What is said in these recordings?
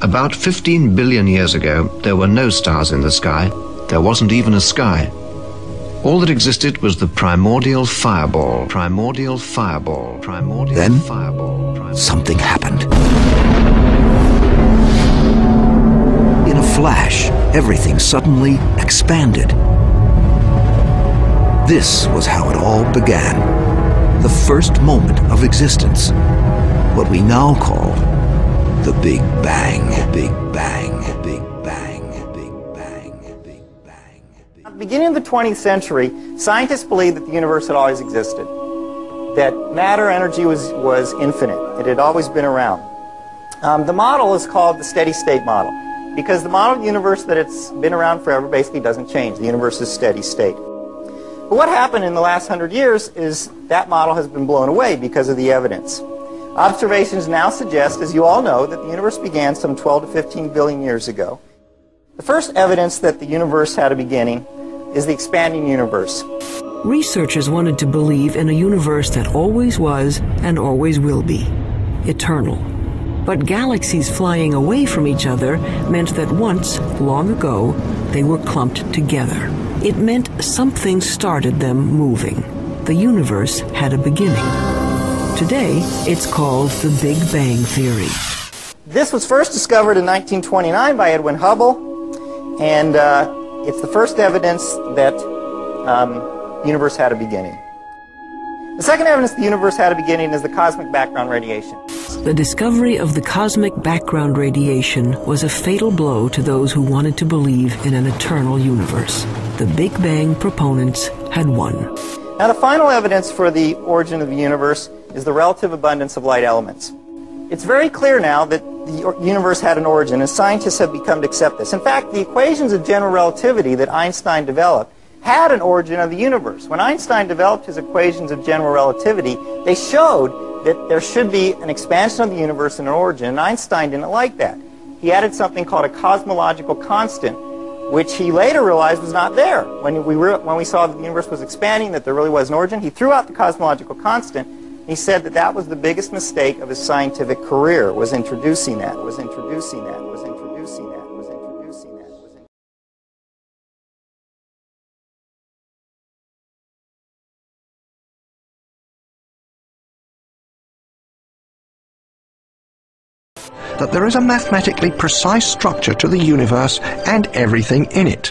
About 15 billion years ago, there were no stars in the sky. There wasn't even a sky. All that existed was the primordial fireball. Primordial fireball. Primordial Then, fireball. Something happened. In a flash, everything suddenly expanded. This was how it all began. The first moment of existence. What we now call the Big Bang. Big Bang. Big Bang. Big Bang. Big Bang. At the beginning of the 20th century, scientists believed that the universe had always existed. That matter energy was infinite. It had always been around. The model is called the steady state model, because the model of the universe that it's been around forever basically doesn't change. The universe is steady state. But what happened in the last 100 years is that model has been blown away because of the evidence. Observations now suggest, as you all know, that the universe began some 12 to 15 billion years ago. The first evidence that the universe had a beginning is the expanding universe. Researchers wanted to believe in a universe that always was and always will be, eternal. But galaxies flying away from each other meant that once, long ago, they were clumped together. It meant something started them moving. The universe had a beginning. Today, it's called the Big Bang Theory. This was first discovered in 1929 by Edwin Hubble, and it's the first evidence that the universe had a beginning. The second evidence the universe had a beginning is the cosmic background radiation. The discovery of the cosmic background radiation was a fatal blow to those who wanted to believe in an eternal universe. The Big Bang proponents had won. Now, the final evidence for the origin of the universe is the relative abundance of light elements. It's very clear now that the universe had an origin, and scientists have become to accept this. In fact, the equations of general relativity that Einstein developed had an origin of the universe. When Einstein developed his equations of general relativity, they showed that there should be an expansion of the universe and an origin, and Einstein didn't like that. He added something called a cosmological constant, which he later realized was not there. When we saw that the universe was expanding, that there really was an origin, he threw out the cosmological constant. He said that that was the biggest mistake of his scientific career, was introducing that, was introducing that, was introducing that, was introducing that. That there is a mathematically precise structure to the universe and everything in it.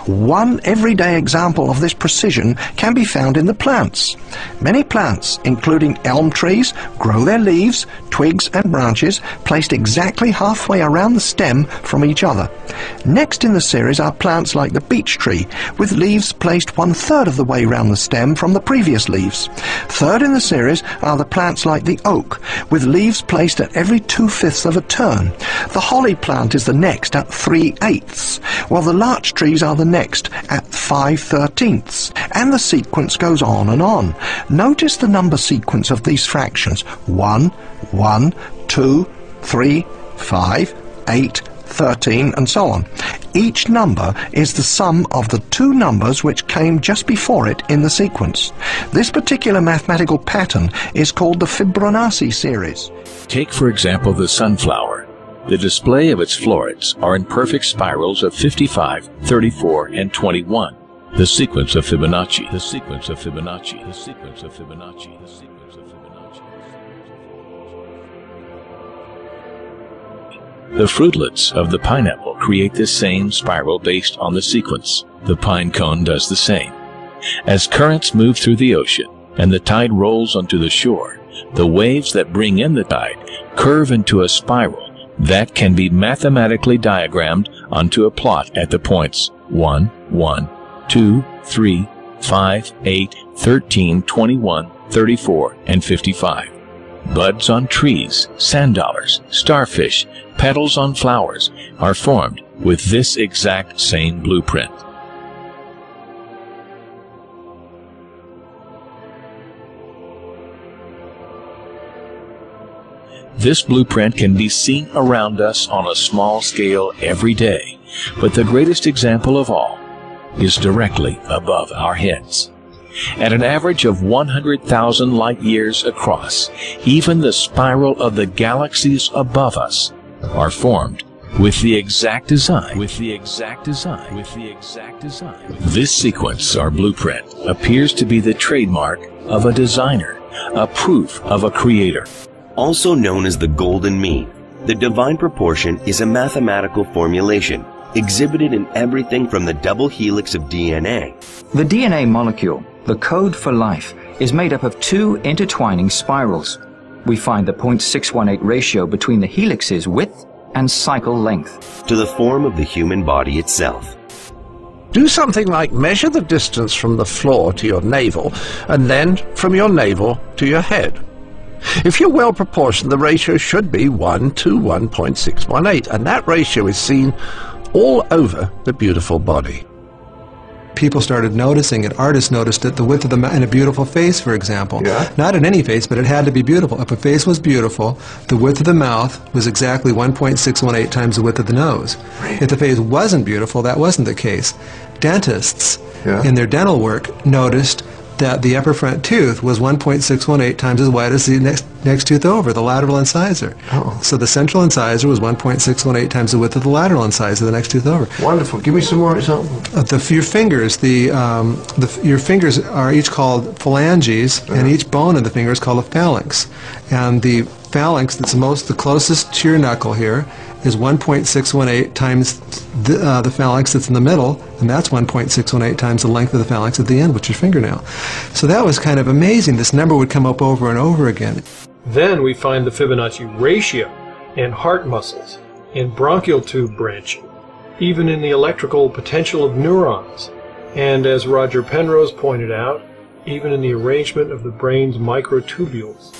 One everyday example of this precision can be found in the plants. Many plants, including elm trees, grow their leaves, twigs and branches placed exactly halfway around the stem from each other. Next in the series are plants like the beech tree, with leaves placed 1/3 of the way round the stem from the previous leaves. Third in the series are the plants like the oak, with leaves placed at every 2/5 of a turn. The holly plant is the next at 3/8, while the larch trees are the next at 5/13, and the sequence goes on and on. Notice the number sequence of these fractions: 1, 1, 2, 3, 5, 8, 13, and so on. Each number is the sum of the two numbers which came just before it in the sequence. This particular mathematical pattern is called the Fibonacci series. Take, for example, the sunflower. The display of its florets are in perfect spirals of 55, 34, and 21. The sequence of Fibonacci. The sequence of Fibonacci. The sequence of Fibonacci. The sequence of Fibonacci. The fruitlets of the pineapple create the same spiral based on the sequence. The pine cone does the same. As currents move through the ocean and the tide rolls onto the shore, the waves that bring in the tide curve into a spiral that can be mathematically diagrammed onto a plot at the points 1, 1, 2, 3, 5, 8, 13, 21, 34, and 55. Buds on trees, sand dollars, starfish, petals on flowers are formed with this exact same blueprint. This blueprint can be seen around us on a small scale every day, but the greatest example of all is directly above our heads. At an average of 100,000 light years across, even the spiral of the galaxies above us are formed with the exact design. This sequence, or blueprint, appears to be the trademark of a designer, a proof of a creator. Also known as the golden mean, the divine proportion is a mathematical formulation exhibited in everything from the double helix of DNA. The DNA molecule, the code for life, is made up of two intertwining spirals. We find the 0.618 ratio between the helix's width and cycle length. To the form of the human body itself. Do something like measure the distance from the floor to your navel, and then from your navel to your head. If you're well proportioned, the ratio should be 1 to 1.618, and that ratio is seen all over the beautiful body. People started noticing it. Artists noticed it. The width of the mouth in a beautiful face, for example. Yeah. Not in any face, but it had to be beautiful. If a face was beautiful, the width of the mouth was exactly 1.618 times the width of the nose. If the face wasn't beautiful, that wasn't the case. Dentists, in their dental work, noticed that the upper front tooth was 1.618 times as wide as the next tooth over, the lateral incisor. Oh. So the central incisor was 1.618 times the width of the lateral incisor, the next tooth over. Wonderful. Give me some more examples. Your fingers, your fingers are each called phalanges, and each bone of the finger is called a phalanx. And the phalanx that's the closest to your knuckle here is 1.618 times the phalanx that's in the middle, and that's 1.618 times the length of the phalanx at the end, which is your fingernail. So that was kind of amazing. This number would come up over and over again. Then we find the Fibonacci ratio in heart muscles, in bronchial tube branching, even in the electrical potential of neurons, and as Roger Penrose pointed out, even in the arrangement of the brain's microtubules.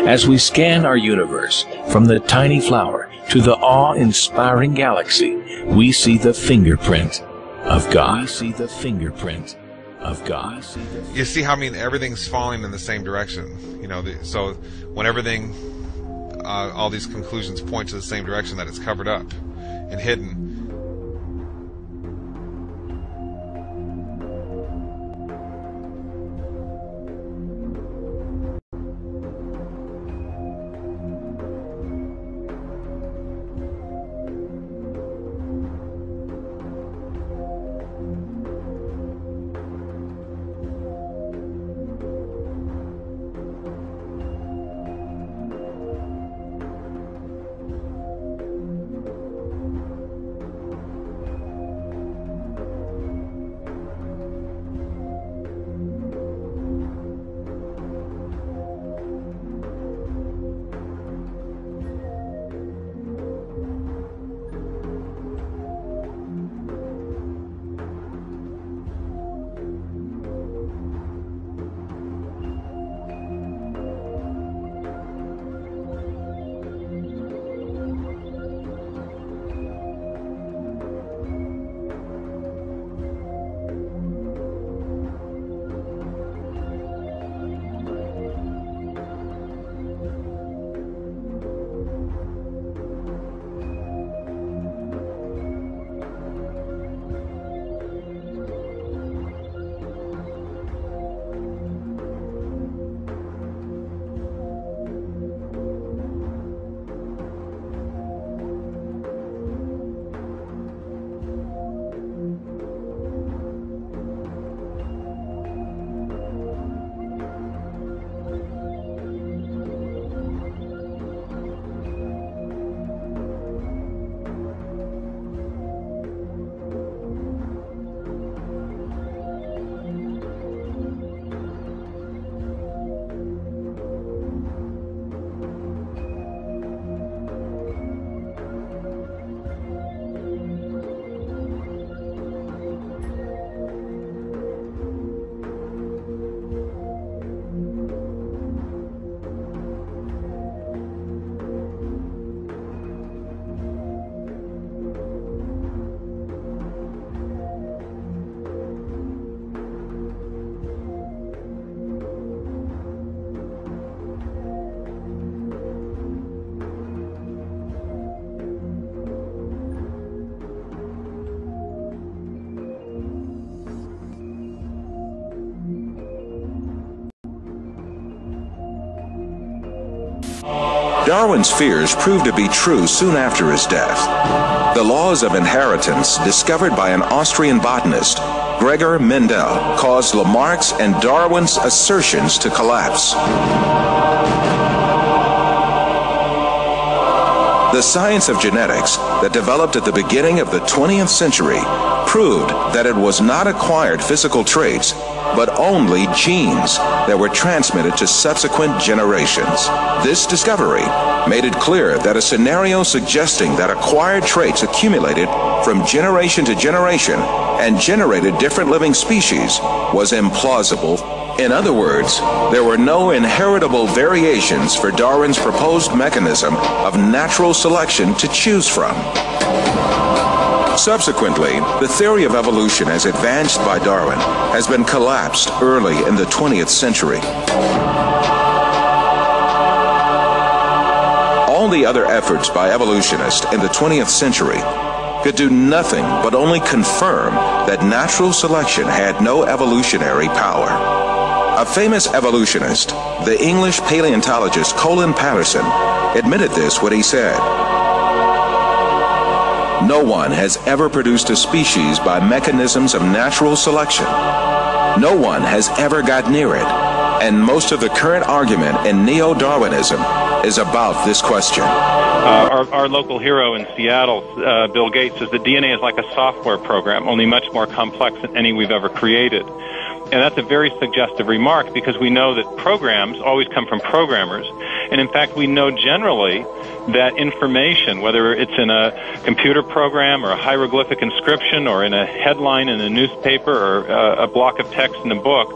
As we scan our universe from the tiny flower to the awe-inspiring galaxy, we see the fingerprint of God. You see how, everything's falling in the same direction. So when everything, all these conclusions point to the same direction, that it's covered up and hidden. Darwin's fears proved to be true soon after his death. The laws of inheritance, discovered by an Austrian botanist, Gregor Mendel, caused Lamarck's and Darwin's assertions to collapse. The science of genetics that developed at the beginning of the 20th century proved that it was not acquired physical traits, but only genes that were transmitted to subsequent generations. This discovery made it clear that a scenario suggesting that acquired traits accumulated from generation to generation and generated different living species was implausible. In other words, there were no inheritable variations for Darwin's proposed mechanism of natural selection to choose from. Subsequently, the theory of evolution as advanced by Darwin has been collapsed early in the 20th century. All the other efforts by evolutionists in the 20th century could do nothing but only confirm that natural selection had no evolutionary power. A famous evolutionist, the English paleontologist Colin Patterson, admitted this when he said, "No one has ever produced a species by mechanisms of natural selection. No one has ever got near it, and most of the current argument in neo-Darwinism is about this question." Our local hero in Seattle, Bill Gates, says the DNA is like a software program, only much more complex than any we've ever created. And that's a very suggestive remark, because we know that programs always come from programmers. And in fact, we know generally that information, whether it's in a computer program or a hieroglyphic inscription or in a headline in a newspaper or a block of text in a book,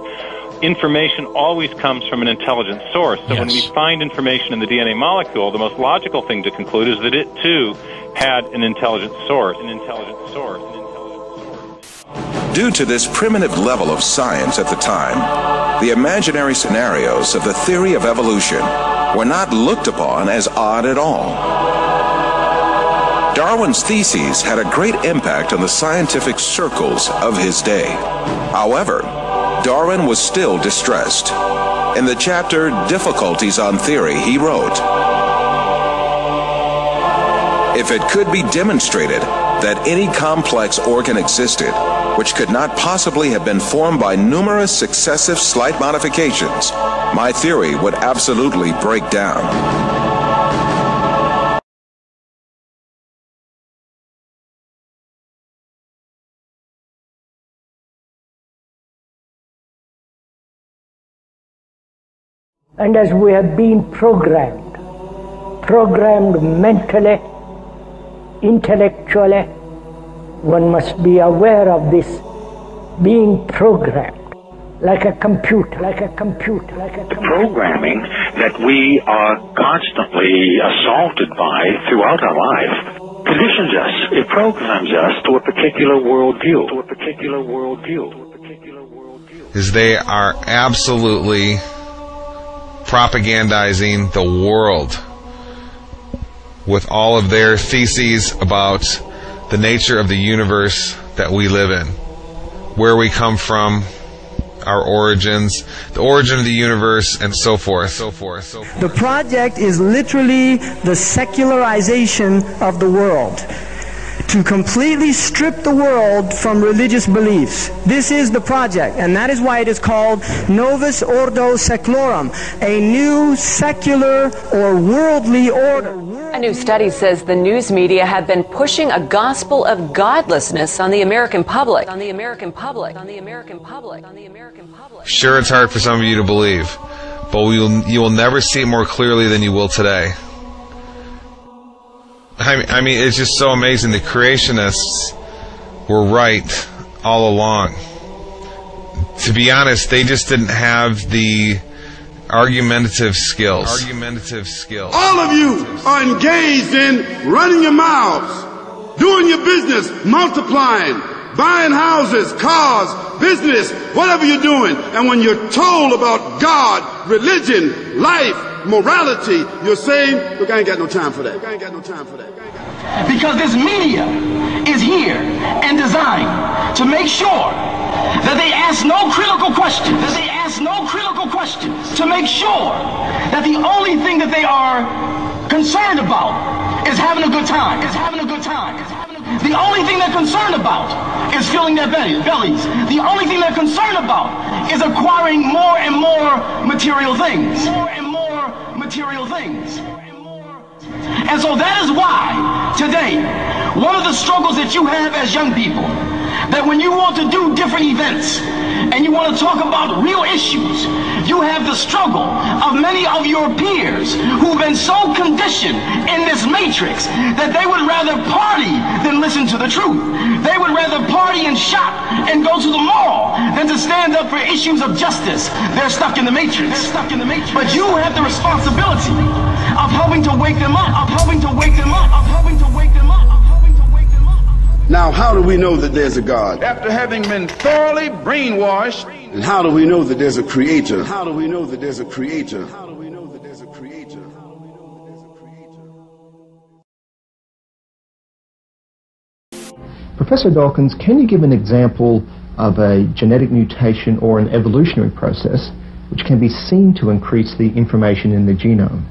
information always comes from an intelligent source. So when we find information in the DNA molecule, the most logical thing to conclude is that it too had an intelligent source. Due to this primitive level of science at the time, the imaginary scenarios of the theory of evolution were not looked upon as odd at all. Darwin's theses had a great impact on the scientific circles of his day. However, Darwin was still distressed. In the chapter Difficulties on Theory, he wrote, "If it could be demonstrated that any complex organ existed which could not possibly have been formed by numerous successive slight modifications, my theory would absolutely break down." And as we have been programmed mentally, intellectually, one must be aware of this being programmed like a computer. The programming that we are constantly assaulted by throughout our life conditions us. It programs us to a particular worldview. Is they are absolutely propagandizing the world with all of their theses about the nature of the universe that we live in, where we come from, our origins, the origin of the universe, and so forth. The project is literally the secularization of the world, to completely strip the world from religious beliefs. This is the project, and that is why it is called Novus Ordo Seclorum, a new secular or worldly order. A new study says the news media have been pushing a gospel of godlessness on the American public. Sure, it's hard for some of you to believe, but you will never see it more clearly than you will today. I mean, it's just so amazing. The creationists were right all along. To be honest, they just didn't have the argumentative skills. All of you are engaged in running your mouths, doing your business, multiplying, buying houses, cars, business, whatever you're doing. And when you're told about God, religion, life, morality, you're saying, look, I ain't got no time for that. Because this media is here and designed to make sure that they ask no critical questions. To make sure that the only thing that they are concerned about is having a good time. The only thing they're concerned about is filling their bellies. The only thing they're concerned about is acquiring more and more material things. And so that is why today, one of the struggles that you have as young people, that when you want to do different events and you want to talk about real issues, you have the struggle of many of your peers who've been so conditioned in this matrix that they would rather party than listen to the truth. They would rather party and shop and go to the mall than to stand up for issues of justice. They're stuck in the matrix. But you have the responsibility of helping to wake them up, Now, how do we know that there's a God? After having been thoroughly brainwashed. And how do we know that there's a creator? Professor Dawkins, can you give an example of a genetic mutation or an evolutionary process which can be seen to increase the information in the genome?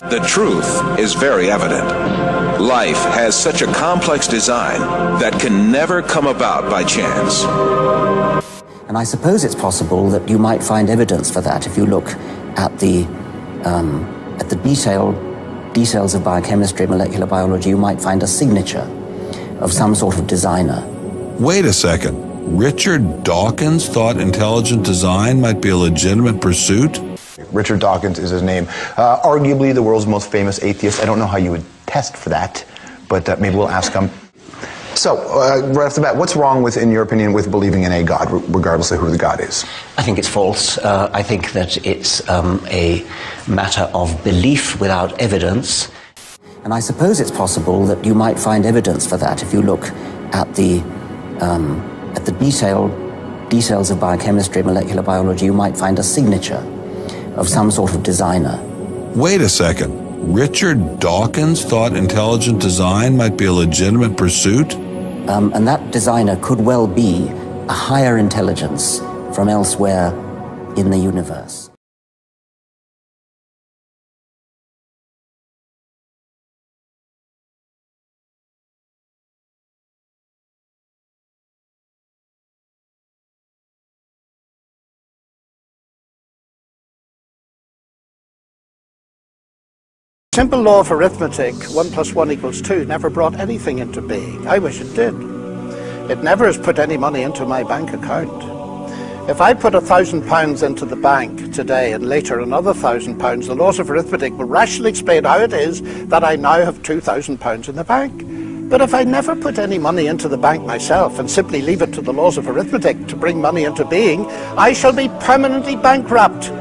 The truth is very evident. Life has such a complex design that can never come about by chance. And I suppose it's possible that you might find evidence for that if you look at the details of biochemistry, molecular biology. You might find a signature of some sort of designer. Wait a second. Richard Dawkins thought intelligent design might be a legitimate pursuit? Richard Dawkins is his name. Arguably the world's most famous atheist. I don't know how you would test for that, but maybe we'll ask him. So, right off the bat, what's wrong with, in your opinion, with believing in a God, regardless of who the God is? I think it's false. I think that it's a matter of belief without evidence. And I suppose it's possible that you might find evidence for that if you look at the details of biochemistry, molecular biology. You might find a signature of some sort of designer. Wait a second. Richard Dawkins thought intelligent design might be a legitimate pursuit? And that designer could well be a higher intelligence from elsewhere in the universe. Simple law of arithmetic, 1 + 1 = 2, never brought anything into being. I wish it did. It never has put any money into my bank account. If I put £1,000 into the bank today and later another £1,000, the laws of arithmetic will rationally explain how it is that I now have £2,000 in the bank. But if I never put any money into the bank myself and simply leave it to the laws of arithmetic to bring money into being, I shall be permanently bankrupt.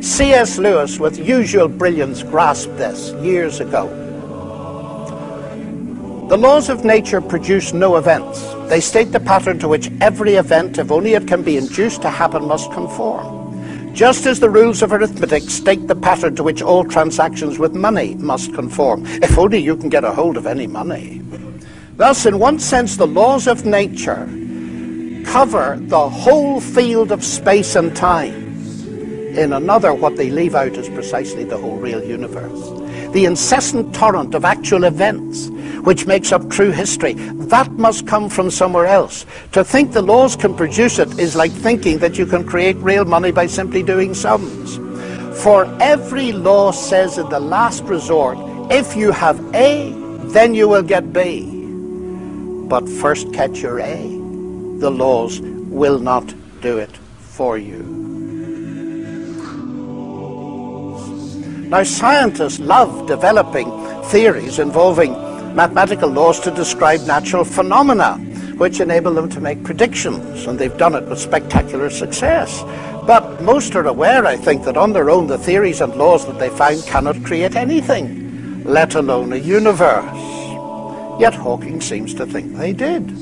C.S. Lewis, with usual brilliance, grasped this years ago. The laws of nature produce no events. They state the pattern to which every event, if only it can be induced to happen, must conform. Just as the rules of arithmetic state the pattern to which all transactions with money must conform, if only you can get a hold of any money. Thus, in one sense, the laws of nature cover the whole field of space and time. In another, what they leave out is precisely the whole real universe. The incessant torrent of actual events, which makes up true history, that must come from somewhere else. To think the laws can produce it is like thinking that you can create real money by simply doing sums. For every law says in the last resort, if you have A, then you will get B. But first catch your A. The laws will not do it for you. Now, scientists love developing theories involving mathematical laws to describe natural phenomena, which enable them to make predictions, and they've done it with spectacular success. But most are aware, I think, that on their own the theories and laws that they find cannot create anything, let alone a universe. Yet Hawking seems to think they did.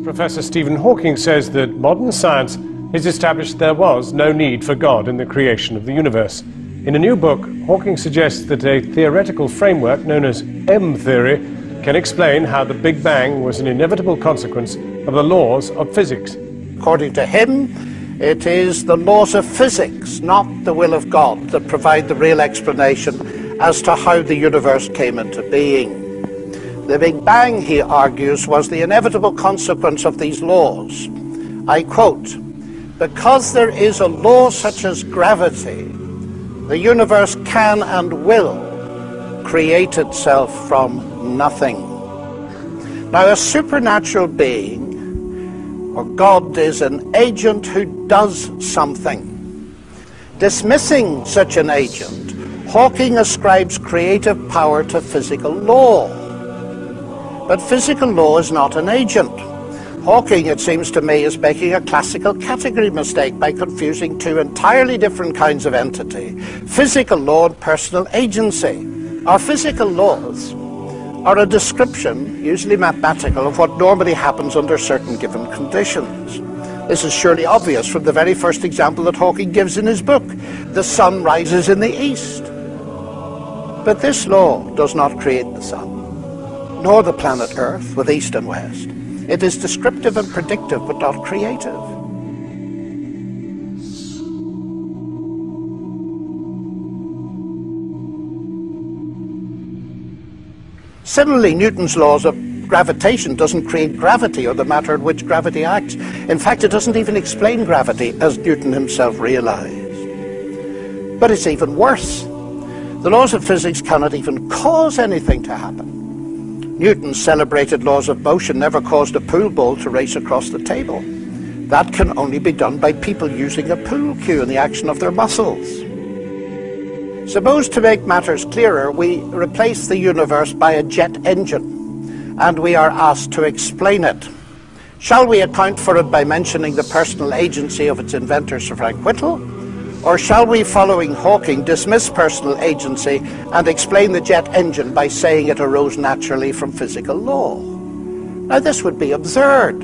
Professor Stephen Hawking says that modern science has established there was no need for God in the creation of the universe. In a new book, Hawking suggests that a theoretical framework known as M-theory can explain how the Big Bang was an inevitable consequence of the laws of physics. According to him, it is the laws of physics, not the will of God, that provide the real explanation as to how the universe came into being. The Big Bang, he argues, was the inevitable consequence of these laws. I quote, "Because there is a law such as gravity, the universe can and will create itself from nothing." Now, a supernatural being, or God, is an agent who does something. Dismissing such an agent, Hawking ascribes creative power to physical law. But physical law is not an agent. Hawking, it seems to me, is making a classical category mistake by confusing two entirely different kinds of entity: physical law and personal agency. Our physical laws are a description, usually mathematical, of what normally happens under certain given conditions. This is surely obvious from the very first example that Hawking gives in his book. The sun rises in the east. But this law does not create the sun, nor the planet Earth with east and west. It is descriptive and predictive, but not creative. Similarly, Newton's laws of gravitation doesn't create gravity or the matter in which gravity acts. In fact, it doesn't even explain gravity, as Newton himself realized. But it's even worse. The laws of physics cannot even cause anything to happen. Newton's celebrated laws of motion never caused a pool ball to race across the table. That can only be done by people using a pool cue and the action of their muscles. Suppose, to make matters clearer, we replace the universe by a jet engine, and we are asked to explain it. Shall we account for it by mentioning the personal agency of its inventor, Sir Frank Whittle? Or shall we, following Hawking, dismiss personal agency and explain the jet engine by saying it arose naturally from physical law? Now, this would be absurd.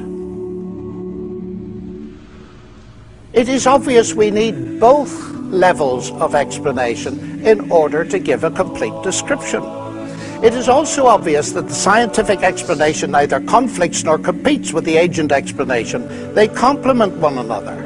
It is obvious we need both levels of explanation in order to give a complete description. It is also obvious that the scientific explanation neither conflicts nor competes with the agent explanation. They complement one another.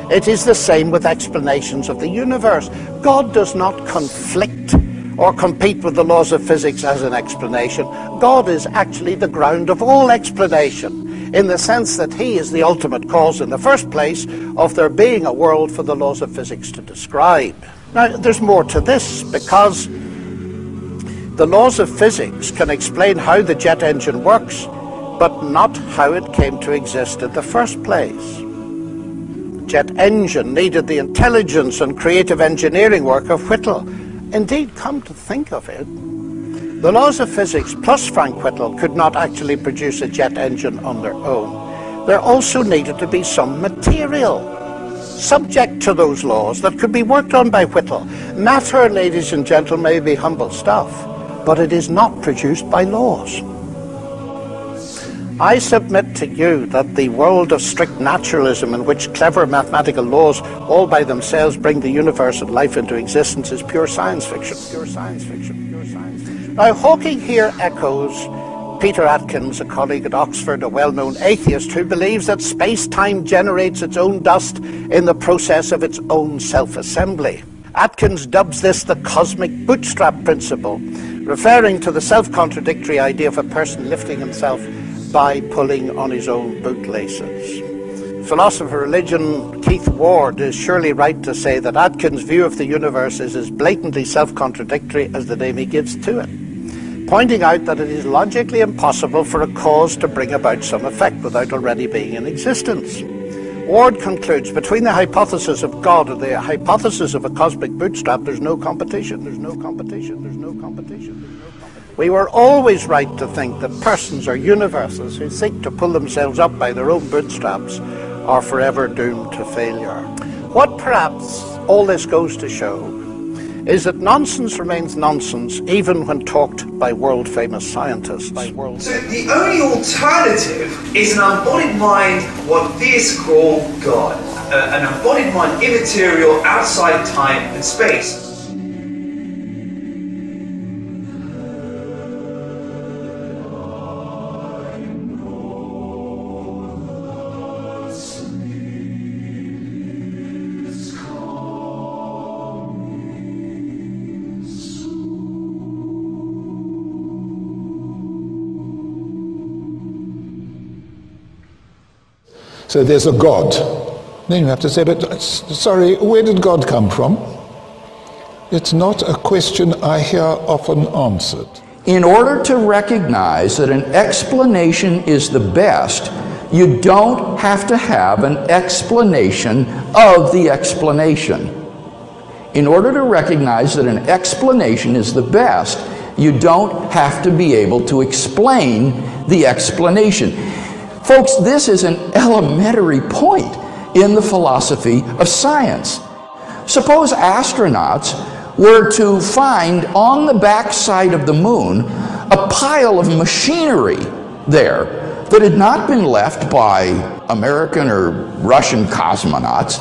It is the same with explanations of the universe. God does not conflict or compete with the laws of physics as an explanation. God is actually the ground of all explanation, in the sense that he is the ultimate cause in the first place of there being a world for the laws of physics to describe. Now, there's more to this, because the laws of physics can explain how the jet engine works, but not how it came to exist in the first place. Jet engine needed the intelligence and creative engineering work of Whittle. Indeed, come to think of it, the laws of physics plus Frank Whittle could not actually produce a jet engine on their own. There also needed to be some material subject to those laws that could be worked on by Whittle. Matter, ladies and gentlemen, may be humble stuff, but it is not produced by laws. I submit to you that the world of strict naturalism, in which clever mathematical laws all by themselves bring the universe and life into existence, is pure science fiction. Pure science fiction. Pure science fiction. Now, Hawking here echoes Peter Atkins, a colleague at Oxford, a well-known atheist, who believes that space-time generates its own dust in the process of its own self-assembly. Atkins dubs this the cosmic bootstrap principle, referring to the self-contradictory idea of a person lifting himself by pulling on his own bootlaces. Philosopher of religion Keith Ward is surely right to say that Atkins' view of the universe is as blatantly self-contradictory as the name he gives to it, pointing out that it is logically impossible for a cause to bring about some effect without already being in existence. Ward concludes, between the hypothesis of God and the hypothesis of a cosmic bootstrap, there's no competition, there's no competition, there's no competition, there's no competition. We were always right to think that persons or universes who seek to pull themselves up by their own bootstraps are forever doomed to failure. What perhaps all this goes to show is that nonsense remains nonsense even when talked by world-famous scientists. So the only alternative is an embodied mind, what theists call God. An embodied mind, immaterial, outside time and space. So there's a God. Then you have to say, but sorry, where did God come from? It's not a question I hear often answered. In order to recognize that an explanation is the best, you don't have to have an explanation of the explanation. In order to recognize that an explanation is the best, you don't have to be able to explain the explanation. Folks, this is an elementary point in the philosophy of science. Suppose astronauts were to find on the backside of the moon a pile of machinery there that had not been left by American or Russian cosmonauts.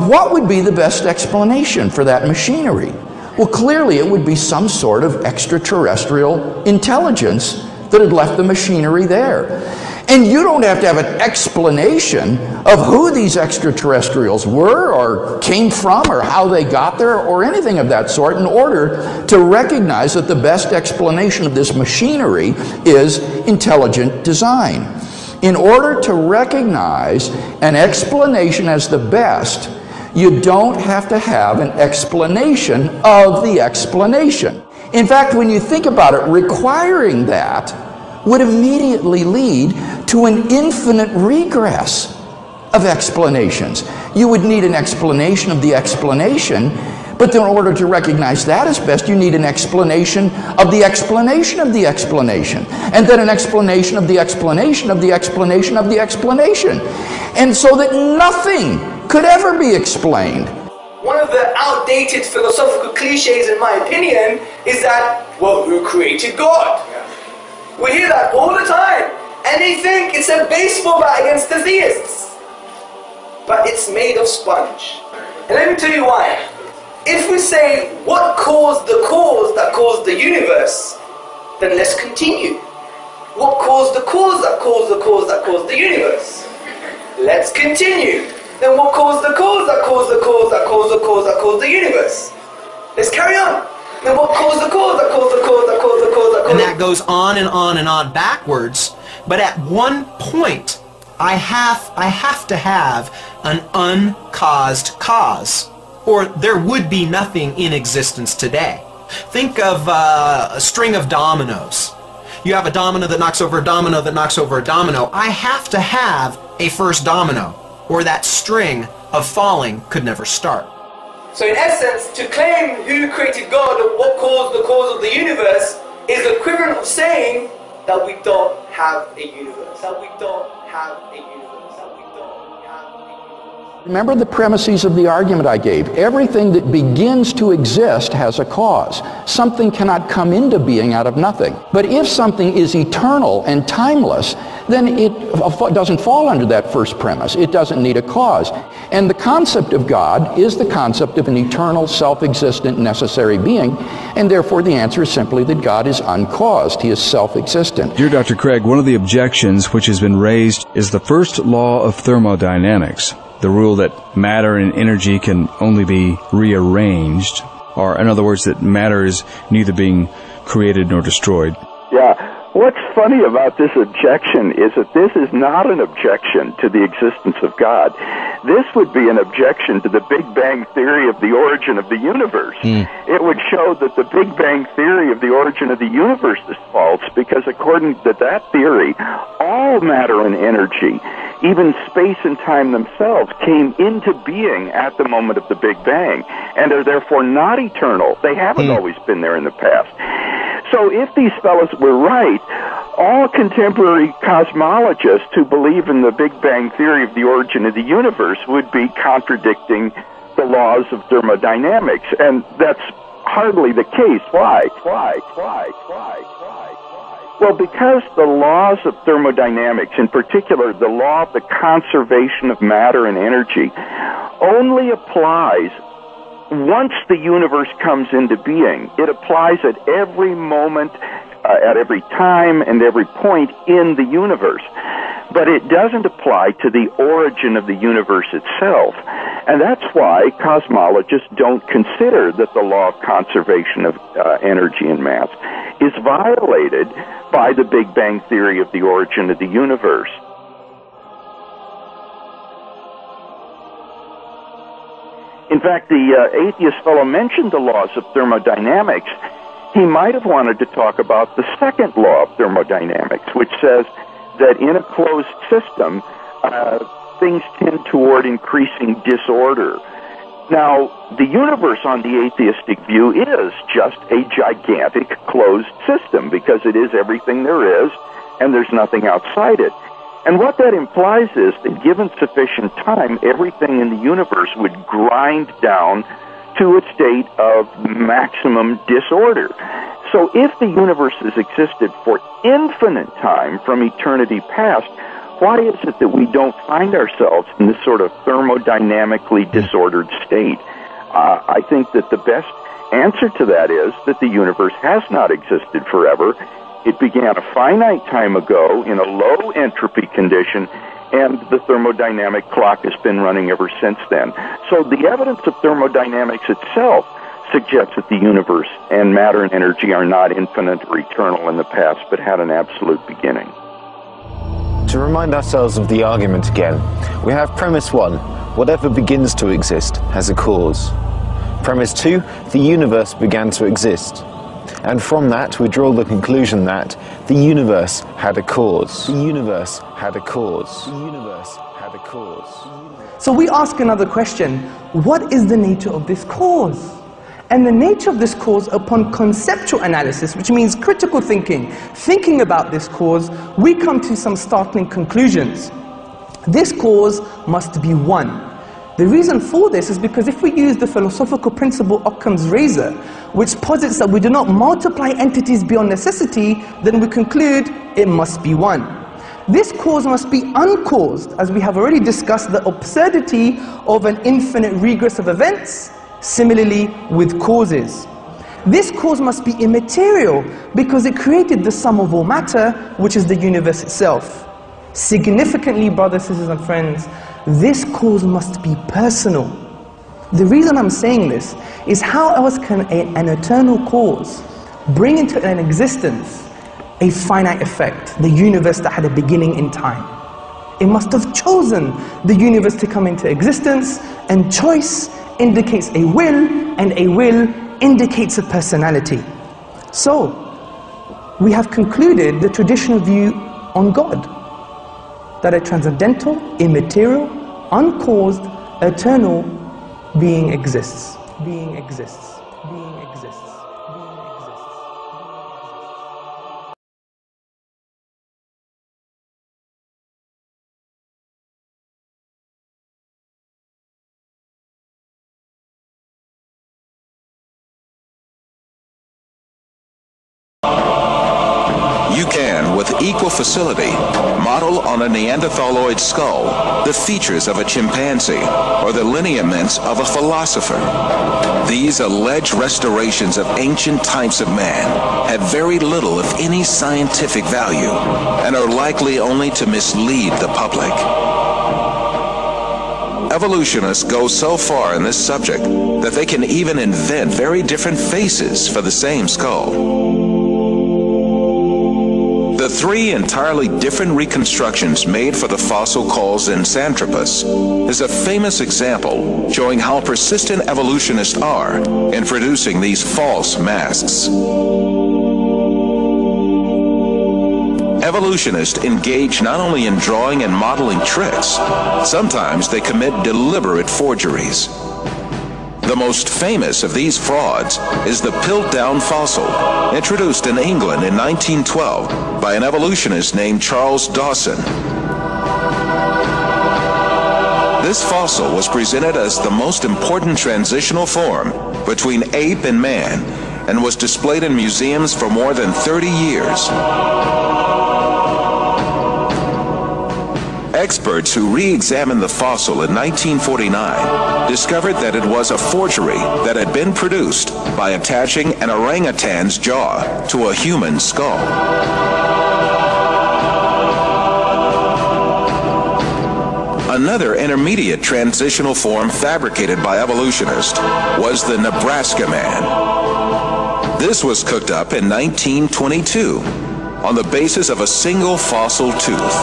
What would be the best explanation for that machinery? Well, clearly it would be some sort of extraterrestrial intelligence that had left the machinery there. And you don't have to have an explanation of who these extraterrestrials were or came from or how they got there or anything of that sort in order to recognize that the best explanation of this machinery is intelligent design. In order to recognize an explanation as the best, you don't have to have an explanation of the explanation. In fact, when you think about it, requiring that would immediately lead to an infinite regress of explanations. You would need an explanation of the explanation, but in order to recognize that as best, you need an explanation of the explanation of the explanation, and then an explanation of the explanation of the explanation of the explanation, and so that nothing could ever be explained. One of the outdated philosophical cliches, in my opinion, is that, well, who created God? We hear that all the time, and they think it's a baseball bat against the theists. But it's made of sponge. And let me tell you why. If we say, what caused the cause that caused the universe, then let's continue. What caused the cause that caused the cause that caused the universe? Let's continue. Then what caused the cause that caused the cause that caused the cause that caused the universe? Let's carry on. Then what caused the cause that caused the cause that caused the cause that caused? And that goes on and on and on backwards. But at one point, I have to have an uncaused cause, or there would be nothing in existence today. Think of a string of dominoes. You have a domino that knocks over a domino that knocks over a domino. I have to have a first domino, or that string of falling could never start. So in essence, to claim who created God or what caused the cause of the universe is the equivalent of saying that we don't have a universe. That we don't have a universe. That we don't have a universe. Remember the premises of the argument I gave. Everything that begins to exist has a cause. Something cannot come into being out of nothing. But if something is eternal and timeless, then it doesn't fall under that first premise. It doesn't need a cause. And the concept of God is the concept of an eternal, self-existent, necessary being, and therefore the answer is simply that God is uncaused. He is self-existent. Dear Dr. Craig, one of the objections which has been raised is the first law of thermodynamics, the rule that matter and energy can only be rearranged, or in other words, that matter is neither being created nor destroyed. Yeah. What's funny about this objection is that this is not an objection to the existence of God. This would be an objection to the Big Bang theory of the origin of the universe. It would show that the Big Bang theory of the origin of the universe is false, because according to that theory, all matter and energy, even space and time themselves, came into being at the moment of the Big Bang, and are therefore not eternal. They haven't always been there in the past. So if these fellows were right, all contemporary cosmologists who believe in the Big Bang theory of the origin of the universe would be contradicting the laws of thermodynamics, and that's hardly the case. Why? Well, because the laws of thermodynamics, in particular the law of the conservation of matter and energy, only applies once the universe comes into being. It applies at every moment, at every time, and every point in the universe. But it doesn't apply to the origin of the universe itself. And that's why cosmologists don't consider that the law of conservation of energy and mass is violated by the Big Bang theory of the origin of the universe. In fact, the atheist fellow mentioned the laws of thermodynamics. He might have wanted to talk about the second law of thermodynamics, which says that in a closed system, things tend toward increasing disorder. Now, the universe on the atheistic view is just a gigantic closed system because it is everything there is and there's nothing outside it. And what that implies is that given sufficient time, everything in the universe would grind down to a state of maximum disorder. So if the universe has existed for infinite time from eternity past, why is it that we don't find ourselves in this sort of thermodynamically disordered state? I think that the best answer to that is that the universe has not existed forever. It began a finite time ago in a low entropy condition, and the thermodynamic clock has been running ever since then. So the evidence of thermodynamics itself suggests that the universe and matter and energy are not infinite or eternal in the past, but had an absolute beginning. To remind ourselves of the argument again, we have premise 1, whatever begins to exist has a cause. Premise 2, the universe began to exist. And from that, we draw the conclusion that the universe had a cause. The universe had a cause. The universe had a cause. So we ask another question, what is the nature of this cause? And the nature of this cause, upon conceptual analysis, which means critical thinking about this cause, we come to some startling conclusions. This cause must be one. The reason for this is because if we use the philosophical principle Occam's razor, which posits that we do not multiply entities beyond necessity, then we conclude it must be one. This cause must be uncaused, as we have already discussed the absurdity of an infinite regress of events, similarly with causes. This cause must be immaterial, because it created the sum of all matter, which is the universe itself. Significantly, brothers, sisters and friends, this cause must be personal. The reason I'm saying this is how else can an eternal cause bring into an existence a finite effect, the universe that had a beginning in time? It must have chosen the universe to come into existence, and choice indicates a will, and a will indicates a personality. So, we have concluded the traditional view on God, that a transcendental, immaterial, uncaused, eternal being exists. Being exists. Being exists. You can, with equal facility, model on a Neanderthaloid skull the features of a chimpanzee or the lineaments of a philosopher. These alleged restorations of ancient types of man have very little, if any, scientific value and are likely only to mislead the public. Evolutionists go so far in this subject that they can even invent very different faces for the same skull. The three entirely different reconstructions made for the fossil called Zensanthropus is a famous example showing how persistent evolutionists are in producing these false masks. Evolutionists engage not only in drawing and modeling tricks, sometimes they commit deliberate forgeries. The most famous of these frauds is the Piltdown fossil, introduced in England in 1912 by an evolutionist named Charles Dawson. This fossil was presented as the most important transitional form between ape and man and was displayed in museums for more than 30 years. Experts who re-examined the fossil in 1949 discovered that it was a forgery that had been produced by attaching an orangutan's jaw to a human skull. Another intermediate transitional form fabricated by evolutionists was the Nebraska man. This was cooked up in 1922 on the basis of a single fossil tooth.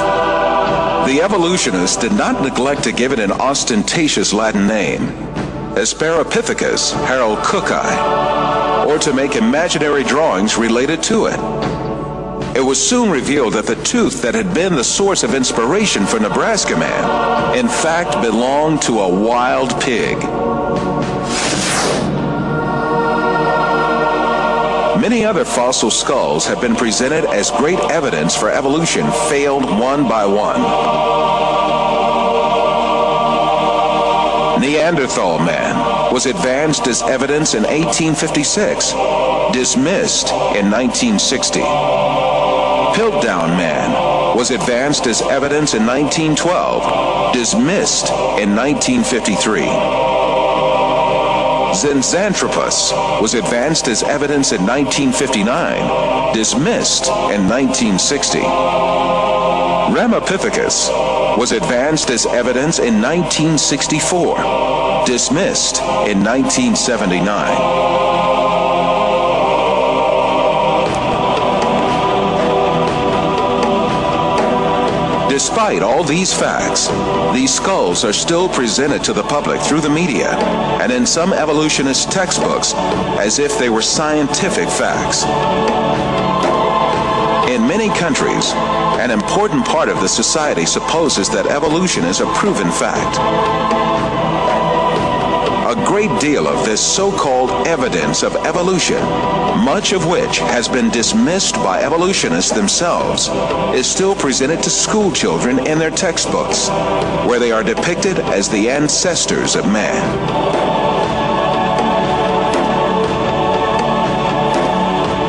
The evolutionists did not neglect to give it an ostentatious Latin name. Asparapithecus haroldcooki, or to make imaginary drawings related to it. It was soon revealed that the tooth that had been the source of inspiration for Nebraska Man, in fact, belonged to a wild pig. Many other fossil skulls have been presented as great evidence for evolution, failed one by one. Neanderthal Man was advanced as evidence in 1856, dismissed in 1960. Piltdown Man was advanced as evidence in 1912, dismissed in 1953. Zinzanthropus was advanced as evidence in 1959, dismissed in 1960. Ramapithecus was advanced as evidence in 1964, dismissed in 1979. Despite all these facts, these skulls are still presented to the public through the media and in some evolutionist textbooks as if they were scientific facts. In many countries, an important part of the society supposes that evolution is a proven fact. A great deal of this so-called evidence of evolution, much of which has been dismissed by evolutionists themselves, is still presented to school children in their textbooks, where they are depicted as the ancestors of man.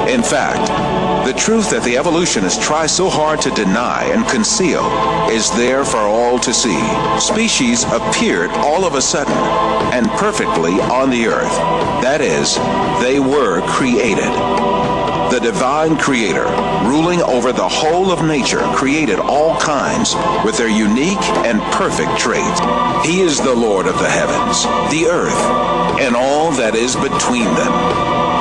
In fact, the truth that the evolutionists try so hard to deny and conceal is there for all to see. Species appeared all of a sudden and perfectly on the earth. That is, they were created. The divine creator, ruling over the whole of nature, created all kinds with their unique and perfect traits. He is the Lord of the heavens, the earth, and all that is between them.